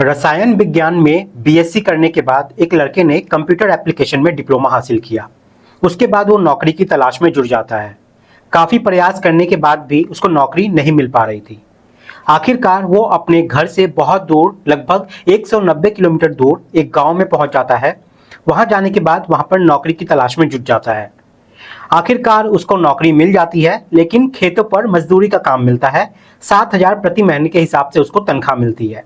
रसायन विज्ञान में बीएससी करने के बाद एक लड़के ने कंप्यूटर एप्लीकेशन में डिप्लोमा हासिल किया। उसके बाद वो नौकरी की तलाश में जुट जाता है। काफ़ी प्रयास करने के बाद भी उसको नौकरी नहीं मिल पा रही थी। आखिरकार वो अपने घर से बहुत दूर, लगभग 190 किलोमीटर दूर एक गांव में पहुंच जाता है। वहां जाने के बाद वहां पर नौकरी की तलाश में जुट जाता है। आखिरकार उसको नौकरी मिल जाती है, लेकिन खेतों पर मजदूरी का काम मिलता है। 7,000 प्रति महीने के हिसाब से उसको तनख्वाह मिलती है।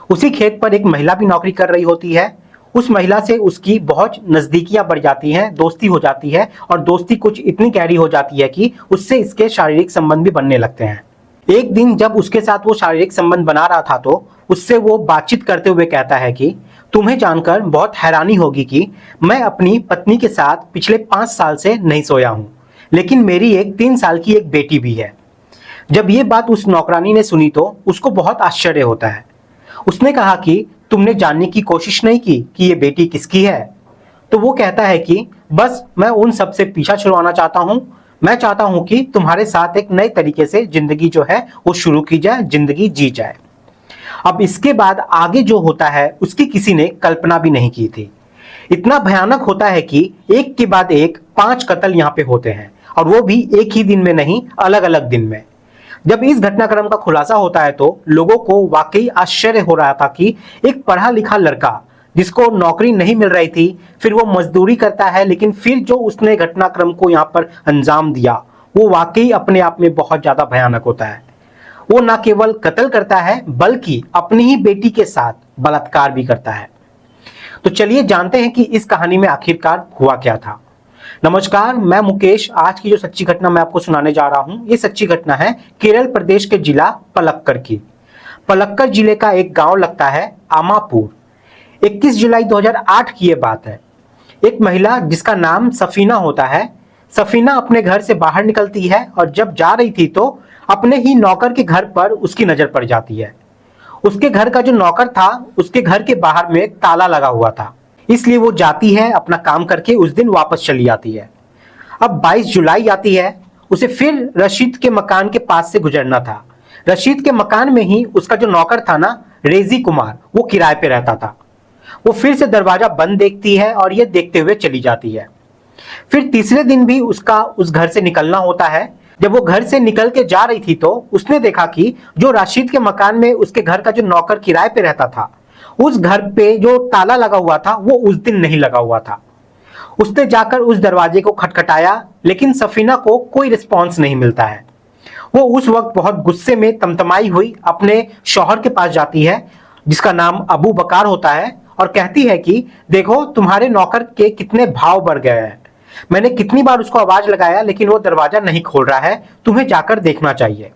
उसी खेत पर एक महिला भी नौकरी कर रही होती है। उस महिला से उसकी बहुत नज़दीकियां बढ़ जाती हैं, दोस्ती हो जाती है और दोस्ती कुछ इतनी गहरी हो जाती है कि उससे इसके शारीरिक संबंध भी बनने लगते हैं। एक दिन जब उसके साथ वो शारीरिक संबंध बना रहा था तो उससे वो बातचीत करते हुए कहता है कि तुम्हें जानकर बहुत हैरानी होगी कि मैं अपनी पत्नी के साथ पिछले 5 साल से नहीं सोया हूँ, लेकिन मेरी एक 3 साल की एक बेटी भी है। जब ये बात उस नौकरानी ने सुनी तो उसको बहुत आश्चर्य होता है। उसने कहा कि तुमने जानने की कोशिश नहीं की कि ये बेटी किसकी है? तो वो कहता है कि बस मैं उन सब से पीछा छुड़वाना चाहता हूँ। मैं चाहता हूँ कि तुम्हारे साथ एक नए तरीके से जिंदगी जो है वो शुरू की जाए, जिंदगी जी जाए। अब इसके बाद आगे जो होता है उसकी किसी ने कल्पना भी नहीं की थी। इतना भयानक होता है कि एक के बाद एक 5 कत्ल यहाँ पे होते हैं, और वो भी एक ही दिन में नहीं, अलग अलग दिन में। जब इस घटनाक्रम का खुलासा होता है तो लोगों को वाकई आश्चर्य हो रहा था कि एक पढ़ा लिखा लड़का जिसको नौकरी नहीं मिल रही थी, फिर वो मजदूरी करता है, लेकिन फिर जो उसने घटनाक्रम को यहाँ पर अंजाम दिया वो वाकई अपने आप में बहुत ज्यादा भयानक होता है। वो न केवल कत्ल करता है बल्कि अपनी ही बेटी के साथ बलात्कार भी करता है। तो चलिए जानते हैं कि इस कहानी में आखिरकार हुआ क्या था। नमस्कार, मैं मुकेश। आज की जो सच्ची घटना मैं आपको सुनाने जा रहा हूं, ये सच्ची घटना है केरल प्रदेश के जिला पलक्कड़ की। पलक्कड़ जिले का एक गांव लगता है आमापुर। 21 जुलाई 2008 की ये बात है। एक महिला जिसका नाम सफीना होता है, सफीना अपने घर से बाहर निकलती है और जब जा रही थी तो अपने ही नौकर के घर पर उसकी नजर पड़ जाती है। उसके घर का जो नौकर था उसके घर के बाहर में ताला लगा हुआ था, इसलिए वो जाती है, अपना काम करके उस दिन वापस चली आती है। अब 22 जुलाई आती है, उसे फिर रशीद के मकान के पास से गुजरना था। रशीद के मकान में ही उसका जो नौकर था ना, रेजी कुमार, वो किराए पे रहता था। वो फिर से दरवाजा बंद देखती है और ये देखते हुए चली जाती है। फिर तीसरे दिन भी उसका उस घर से निकलना होता है। जब वो घर से निकल के जा रही थी तो उसने देखा कि जो राशिद के मकान में उसके घर का जो नौकर किराए पे रहता था, उस घर पे जो ताला लगा हुआ था वो उस दिन नहीं लगा हुआ था। उसने जाकर उस दरवाजे को खटखटाया, लेकिन सफीना को कोई रिस्पॉन्स नहीं मिलता है। वो उस वक्त बहुत गुस्से में तमतमाई हुई अपने शौहर के पास जाती है, जिसका नाम अबू बकार होता है, और कहती है कि देखो तुम्हारे नौकर के कितने भाव बढ़ गए हैं। मैंने कितनी बार उसको आवाज लगाया लेकिन वो दरवाजा नहीं खोल रहा है, तुम्हें जाकर देखना चाहिए।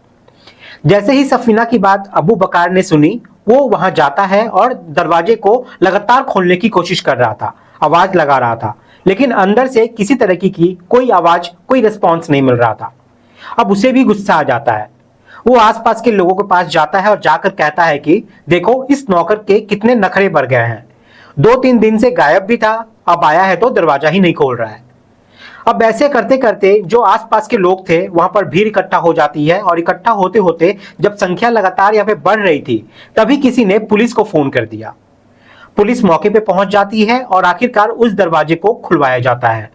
जैसे ही सफीना की बात अबू बकार ने सुनी, वो वहां जाता है और दरवाजे को लगातार खोलने की कोशिश कर रहा था, आवाज लगा रहा था, लेकिन अंदर से किसी तरह की कोई आवाज, कोई रिस्पॉन्स नहीं मिल रहा था। अब उसे भी गुस्सा आ जाता है। वो आसपास के लोगों के पास जाता है और जाकर कहता है कि देखो इस नौकर के कितने नखरे बढ़ गए हैं। 2-3 दिन से गायब भी था, अब आया है तो दरवाजा ही नहीं खोल रहा है। अब ऐसे करते करते जो आसपास के लोग थे वहां पर भीड़ इकट्ठा हो जाती है, और इकट्ठा होते होते जब संख्या लगातार यहाँ पे बढ़ रही थी तभी किसी ने पुलिस को फोन कर दिया। पुलिस मौके पे पहुंच जाती है और आखिरकार उस दरवाजे को खुलवाया जाता है।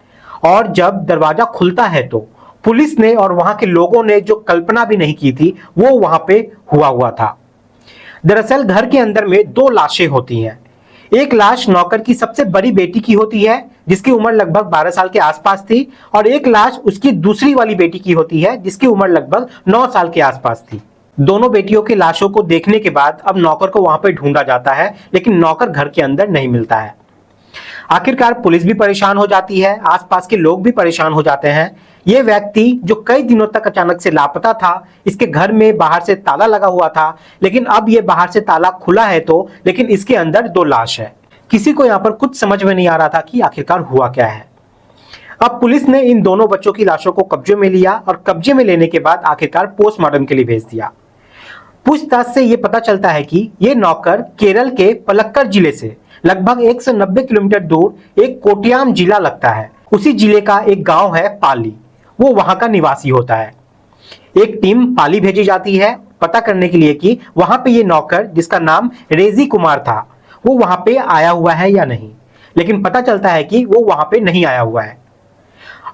और जब दरवाजा खुलता है तो पुलिस ने और वहां के लोगों ने जो कल्पना भी नहीं की थी वो वहां पे हुआ था। दरअसल घर के अंदर में 2 लाशें होती हैं। एक लाश नौकर की सबसे बड़ी बेटी की होती है, जिसकी उम्र लगभग 12 साल के आसपास थी, और एक लाश उसकी दूसरी वाली बेटी की होती है जिसकी उम्र लगभग 9 साल के आसपास थी। दोनों बेटियों की लाशों को देखने के बाद अब नौकर को वहां पर ढूंढा जाता है, लेकिन नौकर घर के अंदर नहीं मिलता है। आखिरकार पुलिस भी परेशान हो जाती है, आसपास के लोग भी परेशान हो जाते हैं। ये व्यक्ति जो कई दिनों तक अचानक से लापता था, इसके घर में बाहर से ताला लगा हुआ था, लेकिन अब ये बाहर से ताला खुला है तो, लेकिन इसके अंदर 2 लाश है। किसी को यहाँ पर कुछ समझ में नहीं आ रहा था कि आखिरकार हुआ क्या है। अब पुलिस ने इन दोनों बच्चों की लाशों को कब्जे में लिया और कब्जे में लेने के बाद आखिरकार पोस्टमार्टम के लिए भेज दिया। पूछताछ से ये पता चलता है कि ये नौकर केरल के पलक्कड़ जिले से लगभग 190 किलोमीटर दूर एक कोट्याम जिला लगता है, उसी जिले का एक गांव है पाली, वो वहां का निवासी होता है। एक टीम पाली भेजी जाती है पता करने के लिए कि वहां पे ये नौकर जिसका नाम रेजी कुमार था वो वहां पे आया हुआ है या नहीं, लेकिन पता चलता है कि वो वहां पे नहीं आया हुआ है।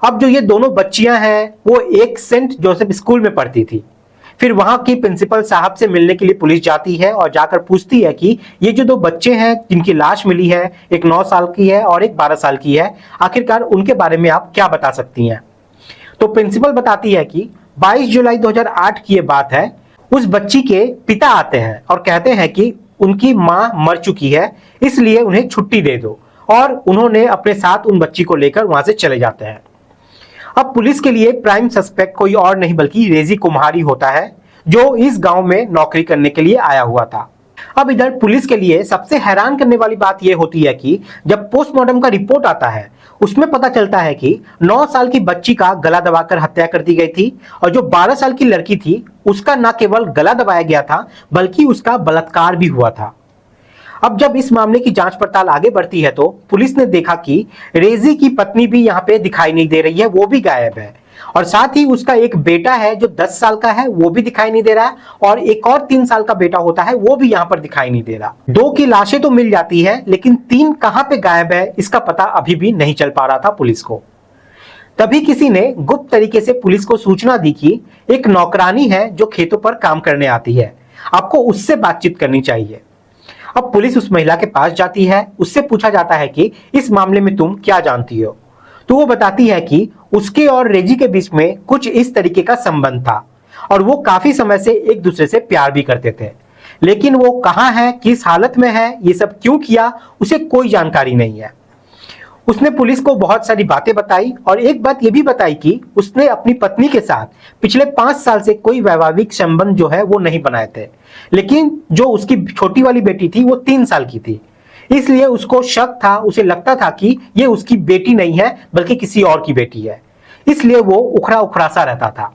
अब जो ये दोनों बच्चियां हैं वो एक सेंट जोसेफ स्कूल में पढ़ती थी। फिर वहां की प्रिंसिपल साहब से मिलने के लिए पुलिस जाती है और जाकर पूछती है कि ये जो दो बच्चे हैं जिनकी लाश मिली है, एक 9 साल की है और एक 12 साल की है, आखिरकार उनके बारे में आप क्या बता सकती हैं। तो प्रिंसिपल बताती है कि 22 जुलाई 2008 की ये बात है। उस बच्ची के पिता आते हैं और कहते हैं कि उनकी मां मर चुकी है, इसलिए उन्हें छुट्टी दे दो, और उन्होंने अपने साथ उन बच्ची को लेकर वहां से चले जाते हैं। अब पुलिस के लिए प्राइम सस्पेक्ट कोई और नहीं बल्कि रेजी कुम्हारी होता है, जो इस गांव में नौकरी करने के लिए आया हुआ था। अब इधर पुलिस के लिए सबसे हैरान करने वाली बात यह होती है कि जब पोस्टमार्टम का रिपोर्ट आता है उसमें पता चलता है कि 9 साल की बच्ची का गला दबाकर हत्या कर दी गई थी, और जो 12 साल की लड़की थी उसका न केवल गला दबाया गया था बल्कि उसका बलात्कार भी हुआ था। अब जब इस मामले की जांच पड़ताल आगे बढ़ती है तो पुलिस ने देखा कि रेजी की पत्नी भी यहाँ पे दिखाई नहीं दे रही है, वो भी गायब है, और साथ ही उसका एक बेटा है जो 10 साल का है, वो भी दिखाई नहीं दे रहा है, और एक और 3 साल का बेटा होता है वो भी यहाँ पर दिखाई नहीं दे रहा। 2 की लाशें तो मिल जाती है, लेकिन 3 कहां पे गायब है इसका पता अभी भी नहीं चल पा रहा था पुलिस को। तभी किसी ने गुप्त तरीके से पुलिस को सूचना दी कि एक नौकरानी है जो खेतों पर काम करने आती है, आपको उससे बातचीत करनी चाहिए। अब पुलिस उस महिला के पास जाती है, उससे पूछा जाता है कि इस मामले में तुम क्या जानती हो। तो वो बताती है कि उसके और रेजी के बीच में कुछ इस तरीके का संबंध था, और वो काफी समय से एक दूसरे से प्यार भी करते थे, लेकिन वो कहाँ है, किस हालत में है, ये सब क्यों किया, उसे कोई जानकारी नहीं है। उसने पुलिस को बहुत सारी बातें बताई, और एक बात ये भी बताई कि उसने अपनी पत्नी के साथ पिछले 5 साल से कोई वैवाहिक संबंध जो है वो नहीं बनाए थे, लेकिन जो उसकी छोटी वाली बेटी थी वो 3 साल की थी, इसलिए उसको शक था, उसे लगता था कि ये उसकी बेटी नहीं है बल्कि किसी और की बेटी है, इसलिए वो उखड़ा उखड़ा सा रहता था।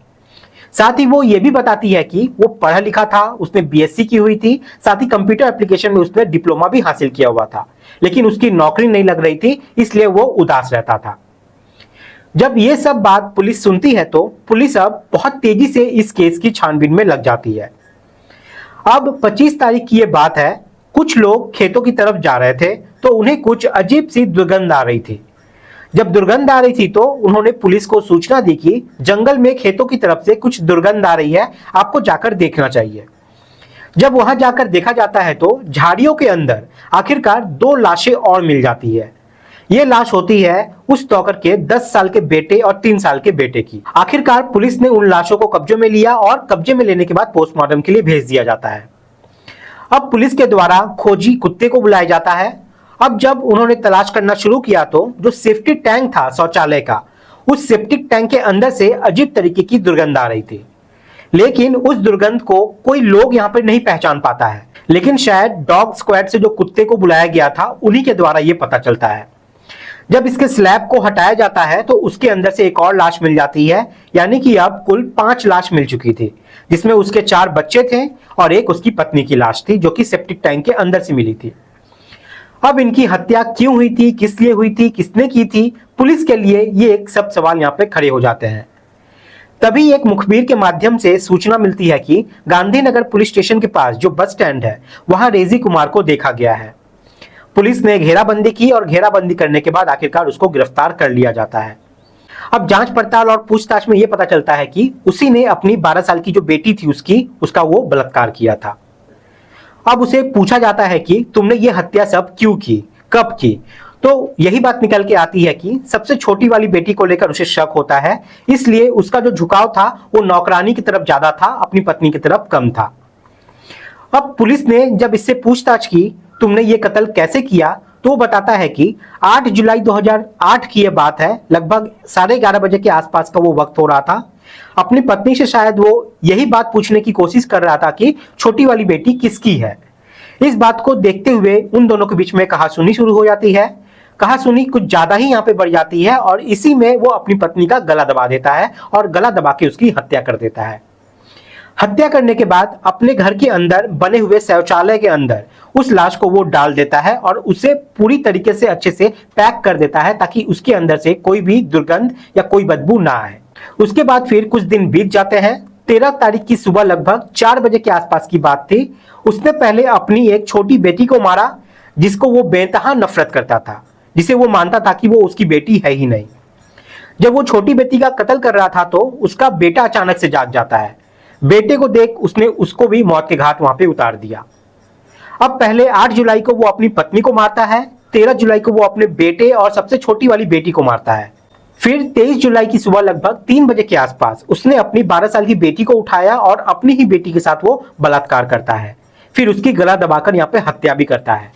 साथ ही वो ये भी बताती है कि वो पढ़ा लिखा था, उसने बीएससी की हुई थी, साथ ही कंप्यूटर एप्लीकेशन में उसने डिप्लोमा भी हासिल किया हुआ था, लेकिन उसकी नौकरी नहीं लग रही थी, इसलिए वो उदास रहता था। जब ये सब बात पुलिस सुनती है तो पुलिस अब बहुत तेजी से इस केस की छानबीन में लग जाती है। अब 25 तारीख की ये बात है, कुछ लोग खेतों की तरफ जा रहे थे तो उन्हें कुछ अजीब सी दुर्गंध आ रही थी। जब दुर्गंध आ रही थी तो उन्होंने पुलिस को सूचना दी कि जंगल में खेतों की तरफ से कुछ दुर्गंध आ रही है, आपको जाकर देखना चाहिए। जब वहां जाकर देखा जाता है तो झाड़ियों के अंदर आखिरकार 2 लाशें और मिल जाती है। ये लाश होती है उस नौकर के 10 साल के बेटे और 3 साल के बेटे की। आखिरकार पुलिस ने उन लाशों को कब्जे में लिया और कब्जे में लेने के बाद पोस्टमार्टम के लिए भेज दिया जाता है। अब पुलिस के द्वारा खोजी कुत्ते को बुलाया जाता है। अब जब उन्होंने तलाश करना शुरू किया तो जो सेफ्टी टैंक था शौचालय का, उस सेप्टिक टैंक के अंदर से अजीब तरीके की दुर्गंध आ रही थी, लेकिन उस दुर्गंध को कोई लोग यहाँ पर नहीं पहचान पाता है, लेकिन शायद डॉग स्क्वाड से जो कुत्ते को बुलाया गया था उन्हीं के द्वारा ये पता चलता है। जब इसके स्लैब को हटाया जाता है तो उसके अंदर से एक और लाश मिल जाती है, यानी कि अब कुल 5 लाश मिल चुकी थी, जिसमें उसके 4 बच्चे थे और एक उसकी पत्नी की लाश थी जो कि सेप्टिक टैंक के अंदर से मिली थी। अब इनकी हत्या क्यों हुई थी, किस लिए हुई थी, किसने की थी, पुलिस के लिए ये एक सब सवाल यहाँ पे खड़े हो जाते हैं। तभी एक मुखबिर के माध्यम से सूचना मिलती है कि गांधीनगर पुलिस स्टेशन के पास जो बस स्टैंड है वहां रेजी कुमार को देखा गया है। पुलिस ने घेराबंदी की और घेराबंदी करने के बाद आखिरकार उसको गिरफ्तार कर लिया जाता है। अब जांच पड़ताल और पूछताछ में यह पता चलता है कि उसी ने अपनी 12 साल की जो बेटी थी उसका वो बलात्कार किया था। अब उसे पूछा जाता है कि तुमने ये हत्या सब क्यों की, कब की, तो यही बात निकल के आती है कि सबसे छोटी वाली बेटी को लेकर उसे शक होता है, इसलिए उसका जो झुकाव था वो नौकरानी की तरफ ज्यादा था, अपनी पत्नी की तरफ कम था। अब पुलिस ने जब इससे पूछताछ की तुमने ये कत्ल कैसे किया, तो वो बताता है कि 8 जुलाई 2008 की ये बात है, लगभग 11:30 बजे के आसपास का वो वक्त हो रहा था। अपनी पत्नी से शायद वो यही बात पूछने की कोशिश कर रहा था कि छोटी वाली बेटी किसकी है। इस बात को देखते हुए उन दोनों के बीच में कहासुनी शुरू हो जाती है। कहासुनी कुछ ज्यादा ही यहाँ पे बढ़ जाती है और इसी में वो अपनी पत्नी का गला दबा देता है और गला दबा के उसकी हत्या कर देता है। हत्या करने के बाद अपने घर के अंदर बने हुए शौचालय के अंदर उस लाश को वो डाल देता है और उसे पूरी तरीके से अच्छे से पैक कर देता है ताकि उसके अंदर से कोई भी दुर्गंध या कोई बदबू ना आए। उसके बाद फिर कुछ दिन बीत जाते हैं। 13 तारीख की सुबह लगभग 4 बजे के आसपास की बात थी। उसने पहले अपनी एक छोटी बेटी को मारा, जिसको वो बेतहा नफरत करता था, जिसे वो मानता था कि वो उसकी बेटी है ही नहीं। जब वो छोटी बेटी का कत्ल कर रहा था तो उसका बेटा अचानक से जाग जाता है। बेटे को देख उसने उसको भी मौत के घाट वहां पे उतार दिया। अब पहले 8 जुलाई को वो अपनी पत्नी को मारता है, 13 जुलाई को वो अपने बेटे और सबसे छोटी वाली बेटी को मारता है। फिर 23 जुलाई की सुबह लगभग 3 बजे के आसपास उसने अपनी 12 साल की बेटी को उठाया और अपनी ही बेटी के साथ वो बलात्कार करता है। फिर उसकी गला दबाकर यहाँ पे हत्या भी करता है।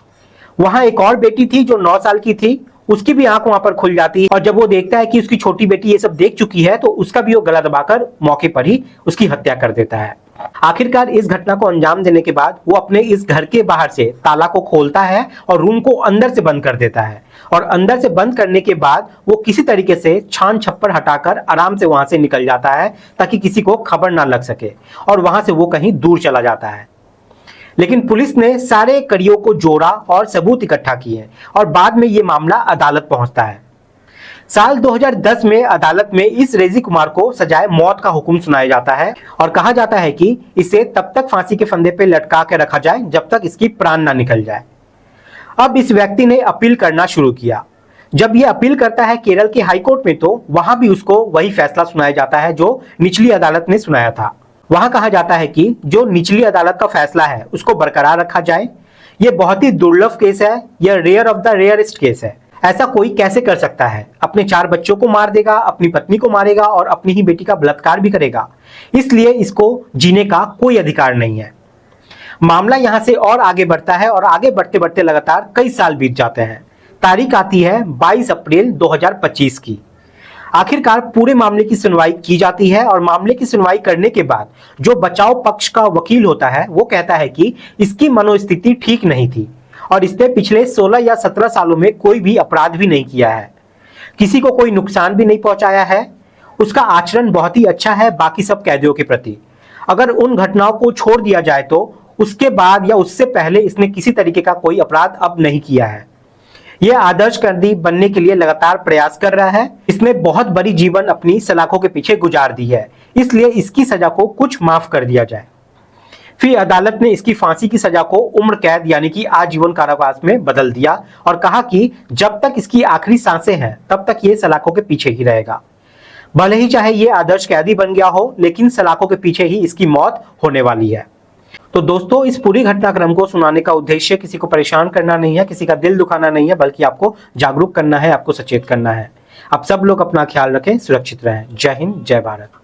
वहां एक और बेटी थी जो 9 साल की थी, उसकी भी आंख वहां पर खुल जाती है और जब वो देखता है कि उसकी छोटी बेटी ये सब देख चुकी है तो उसका भी वो गला दबाकर मौके पर ही उसकी हत्या कर देता है। आखिरकार इस घटना को अंजाम देने के बाद वो अपने इस घर के बाहर से ताला को खोलता है और रूम को अंदर से बंद कर देता है और अंदर से बंद करने के बाद वो किसी तरीके से छान छप्पर हटाकर आराम से वहां से निकल जाता है ताकि किसी को खबर ना लग सके और वहां से वो कहीं दूर चला जाता है। लेकिन पुलिस ने सारे कड़ियों को जोड़ा और सबूत इकट्ठा किए और बाद में ये मामला अदालत पहुंचता है। साल 2010 में अदालत में इस रेजी कुमार को सजाए मौत का हुक्म सुनाया जाता है और कहा जाता है कि इसे तब तक फांसी के फंदे पे लटका के रखा जाए जब तक इसकी प्राण ना निकल जाए। अब इस व्यक्ति ने अपील करना शुरू किया। जब यह अपील करता है केरल के हाईकोर्ट में तो वहां भी उसको वही फैसला सुनाया जाता है जो निचली अदालत ने सुनाया था। वहां कहा जाता है कि जो निचली अदालत का फैसला है उसको बरकरार रखा जाए। यह बहुत ही दुर्लभ केस है, यह rare of the rarest case है। ऐसा कोई कैसे कर सकता है? अपने 4 बच्चों को मार देगा, अपनी पत्नी को मारेगा और अपनी ही बेटी का बलात्कार भी करेगा। इसलिए इसको जीने का कोई अधिकार नहीं है। मामला यहां से और आगे बढ़ता है और आगे बढ़ते बढ़ते लगातार कई साल बीत जाते हैं। तारीख आती है 22 अप्रैल 2025 की। आखिरकार पूरे मामले की सुनवाई की जाती है और मामले की सुनवाई करने के बाद जो बचाव पक्ष का वकील होता है वो कहता है कि इसकी मनोस्थिति ठीक नहीं थी और इसने पिछले 16 या 17 सालों में कोई भी अपराध भी नहीं किया है, किसी को कोई नुकसान भी नहीं पहुंचाया है, उसका आचरण बहुत ही अच्छा है बाकी सब कैदियों के प्रति। अगर उन घटनाओं को छोड़ दिया जाए तो उसके बाद या उससे पहले इसने किसी तरीके का कोई अपराध अब नहीं किया है। यह आदर्श कैदी बनने के लिए लगातार प्रयास कर रहा है। इसने बहुत बड़ी जीवन अपनी सलाखों के पीछे गुजार दी है, इसलिए इसकी सजा को कुछ माफ कर दिया जाए। फिर अदालत ने इसकी फांसी की सजा को उम्र कैद यानी कि आजीवन कारावास में बदल दिया और कहा कि जब तक इसकी आखिरी सांसें हैं तब तक ये सलाखों के पीछे ही रहेगा। भले ही चाहे ये आदर्श कैदी बन गया हो, लेकिन सलाखों के पीछे ही इसकी मौत होने वाली है। तो दोस्तों, इस पूरी घटनाक्रम को सुनाने का उद्देश्य किसी को परेशान करना नहीं है, किसी का दिल दुखाना नहीं है, बल्कि आपको जागरूक करना है, आपको सचेत करना है। आप सब लोग अपना ख्याल रखें, सुरक्षित रहें। जय हिंद, जय भारत।